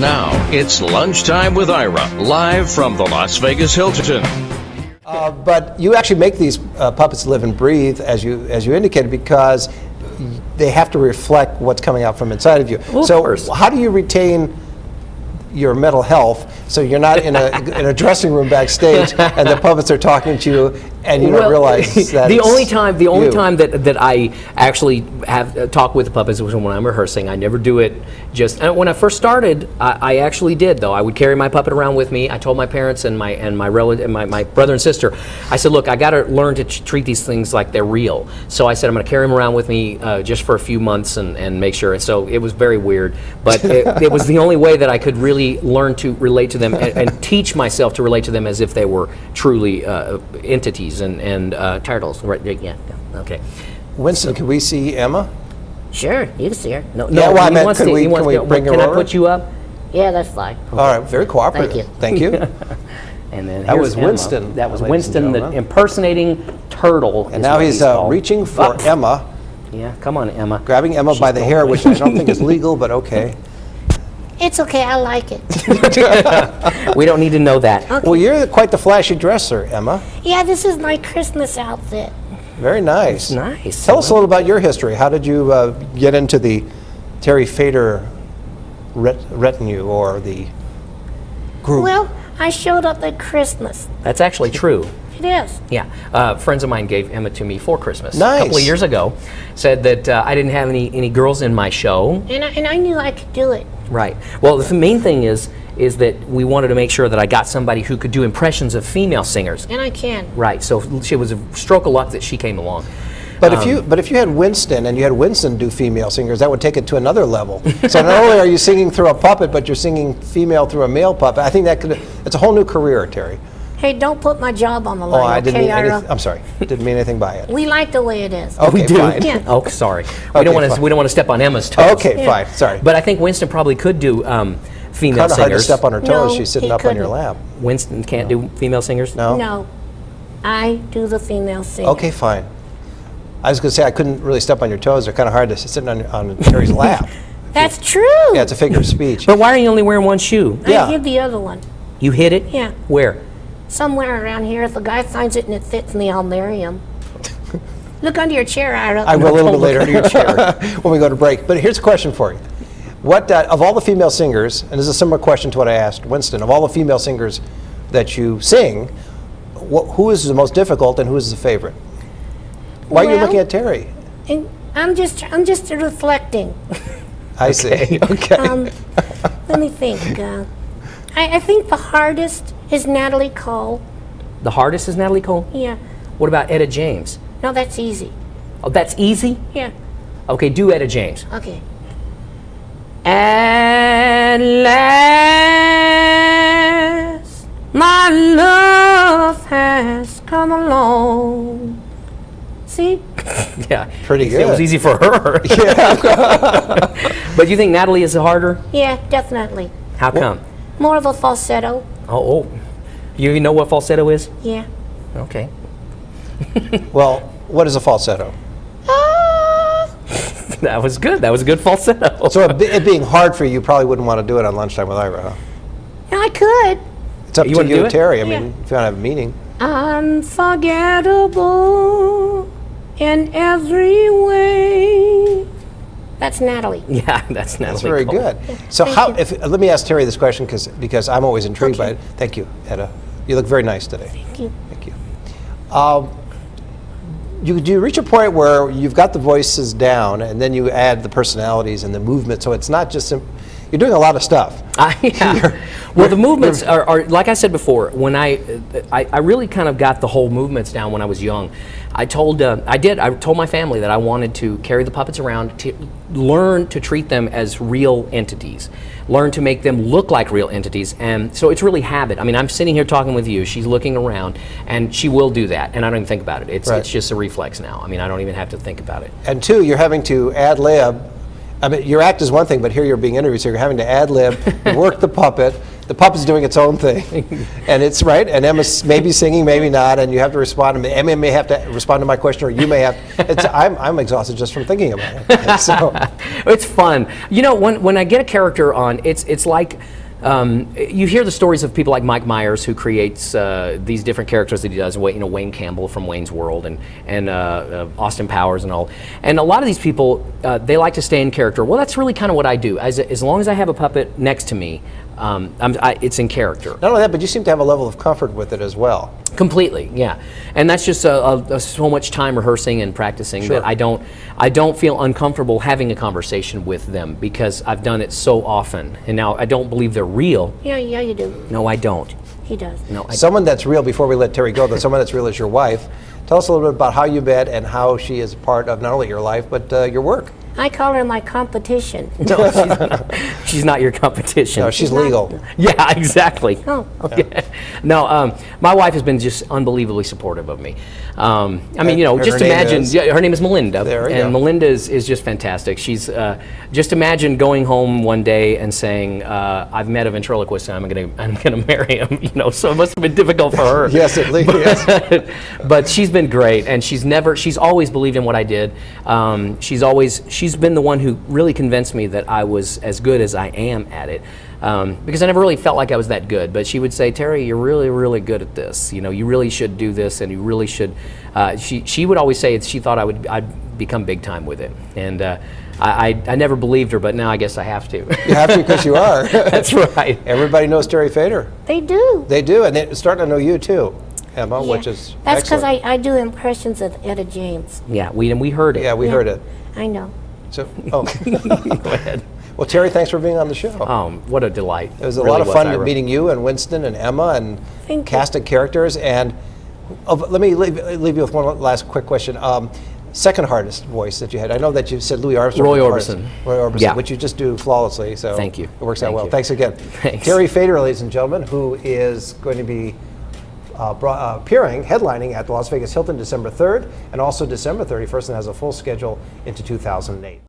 Now, it's Lunchtime with Ira, live from the Las Vegas Hilton. But you actually make these puppets live and breathe, as you indicated, because they have to reflect what's coming out from inside of you. Well, so how do you retain your mental health so you're not in a dressing room backstage and the puppets are talking to you and you don't realize that the only time that I actually have talked with the puppets was when I'm rehearsing. I never do it just when I first started. I actually did, though. I would carry my puppet around with me. I told my parents and my brother and sister, I said, look, I got to learn to treat these things like they're real. So I said I'm going to carry them around with me just for a few months and make sure. And so it was very weird, but it was the only way that I could really learn to relate to them and teach myself to relate to them as if they were truly entities and turtles. Right? Yeah. Okay. Winston, can we see Emma? Sure, you can see her. No, well, I meant, can we bring her over? Can I put you up? Yeah, that's fine. Okay. All right, very cooperative. Thank you. And then that was Emma. Winston. That was Winston, the impersonating turtle. And now he's reaching for Emma. Yeah, come on, Emma. Grabbing Emma by the hair, which I don't think is legal, but okay. It's okay, I like it. We don't need to know that. Okay. Well, you're quite the flashy dresser, Emma. Yeah, this is my Christmas outfit. Very nice. Nice. Tell us a little about your history. How did you get into the Terry Fator retinue or the group? Well, I showed up at Christmas. That's actually true. It is. Yeah. Friends of mine gave Emma to me for Christmas Nice. a couple of years ago. Said that I didn't have any girls in my show. And I knew I could do it. Right. Well, the main thing is that we wanted to make sure that I got somebody who could do impressions of female singers. And I can. Right. So it was a stroke of luck that she came along. But if you had Winston and you had Winston do female singers, that would take it to another level. So not only are you singing through a puppet, but you're singing female through a male puppet. I think it's a whole new career, Terry. Hey, don't put my job on the line, I didn't okay, mean Ira? I'm sorry. Didn't mean anything by it. We like the way it is. Okay, We do. fine. Yeah. Oh, sorry. Okay, We don't want to step on Emma's toes. Okay, Yeah. fine. Sorry. But I think Winston probably could do female Kind of hard to singers. step on her toes. No, She's sitting he up on your couldn't. lap. Winston can't do female singers? No? No. I do the female singing. Okay, fine. I was going to say I couldn't really step on your toes. They're kind of hard to sit on Terry's lap. That's true. Yeah, it's a figure of speech. But why are you only wearing one shoe? Yeah. I hid the other one. You hid it? Yeah. Where? Somewhere around here. If the guy finds it and it fits me, I'll marry him. Look under your chair, Ira. I will a little bit later under your chair when we go to break. But here's a question for you. What of all the female singers, and this is a similar question to what I asked Winston, of all the female singers that you sing, who is the most difficult and who is the favorite? Why are you Well, looking at Terry? And I'm just reflecting. I see. Okay. Let me think. I think the hardest is Natalie Cole. The hardest is Natalie Cole? Yeah. What about Etta James? No, that's easy. Oh, that's easy? Yeah. Okay, do Etta James. Okay. At last, my love has come along. See? Yeah. Pretty It was good. easy for her. But you think Natalie is harder? Yeah, definitely. How come? More of a falsetto. Oh. You even know what falsetto is? Yeah. Okay. Well, what is a falsetto? That was good. That was a good falsetto. So it being hard for you, you probably wouldn't want to do it on Lunchtime with Ira, huh? I could. It's up You to wanna do you, it? Terry. I Yeah. mean, if you want to have a meeting. Unforgettable in every way. That's Natalie. Yeah, that's Natalie That's very Cole. good. So let me ask Terry this question because I'm always intrigued by it. Thank you, Etta. You look very nice today. Thank you. Thank you. Do you reach a point where you've got the voices down and then you add the personalities and the movement, so it's not just you're doing a lot of stuff. Yeah. Well, the movements are like I said before. When I really kind of got the whole movements down when I was young. I told my family that I wanted to carry the puppets around to learn to treat them as real entities, learn to make them look like real entities, and so it's really habit. I mean, I'm sitting here talking with you. She's looking around, and she will do that, and I don't even think about it. It's just a reflex now. I mean, I don't even have to think about it. And two, you're having to ad lib. I mean, your act is one thing, but here you're being interviewed, so you're having to ad lib, work the puppet, the puppet's doing its own thing, and it's right. And Emma's maybe singing, maybe not, and you have to respond. And Emma may have to respond to my question, or you may have. I'm exhausted just from thinking about it. So it's fun. You know, when I get a character on, it's like. You hear the stories of people like Mike Myers, who creates these different characters that he does. Wayne Campbell from Wayne's World, and Austin Powers, and all. And a lot of these people, they like to stay in character. Well, that's really kind of what I do. As long as I have a puppet next to me, it's in character. Not only that, but you seem to have a level of comfort with it as well. Completely, yeah. And that's just so much time rehearsing and practicing Sure. that I don't feel uncomfortable having a conversation with them, because I've done it so often. And now I don't believe they're real. Yeah, you do. No, I don't. He does. No, I Someone that's real, before we let Terry go, that someone that's real is your wife. Tell us a little bit about how you met and how she is part of not only your life, but your work. I call her my competition. No, she's not your competition. No, she's legal. Yeah, exactly. Oh. Okay. No, my wife has been just unbelievably supportive of me. I mean, And just her name imagine. is? Yeah, her name is Melinda, There we and go. Melinda is just fantastic. She's just imagine going home one day and saying, "I've met a ventriloquist, and I'm gonna marry him." So it must have been difficult for her. Yes, at least. Yes. But she's been great, and she's always believed in what I did. She's been the one who really convinced me that I was as good as I am at it, because I never really felt like I was that good. But she would say, "Terry, you're really, really good at this. You really should do this, and you really should." She would always say she thought I'd become big time with it, and I never believed her, but now I guess I have to. You have to, because you are. That's right. Everybody knows Terry Fator. They do. They do, and they're starting to know you too, Emma, Yeah. which is That's because excellent. I do impressions of Etta James. Yeah, we heard it. Yeah, we heard it. I know. So, Go ahead. Well, Terry, thanks for being on the show. What a delight. It was a Really lot of fun Ira. meeting you and Winston and Emma and Thank you. cast of characters. And let me leave you with one last quick question. Second hardest voice that you had. I know that you said Louis Armstrong. Roy was the Orbison. hardest. Roy Orbison, Yeah. which you just do flawlessly. So Thank you. It works out Thank well. you. Thanks again. Thanks. Terry Fator, ladies and gentlemen, who is going to be headlining at the Las Vegas Hilton December 3rd and also December 31st, and has a full schedule into 2008.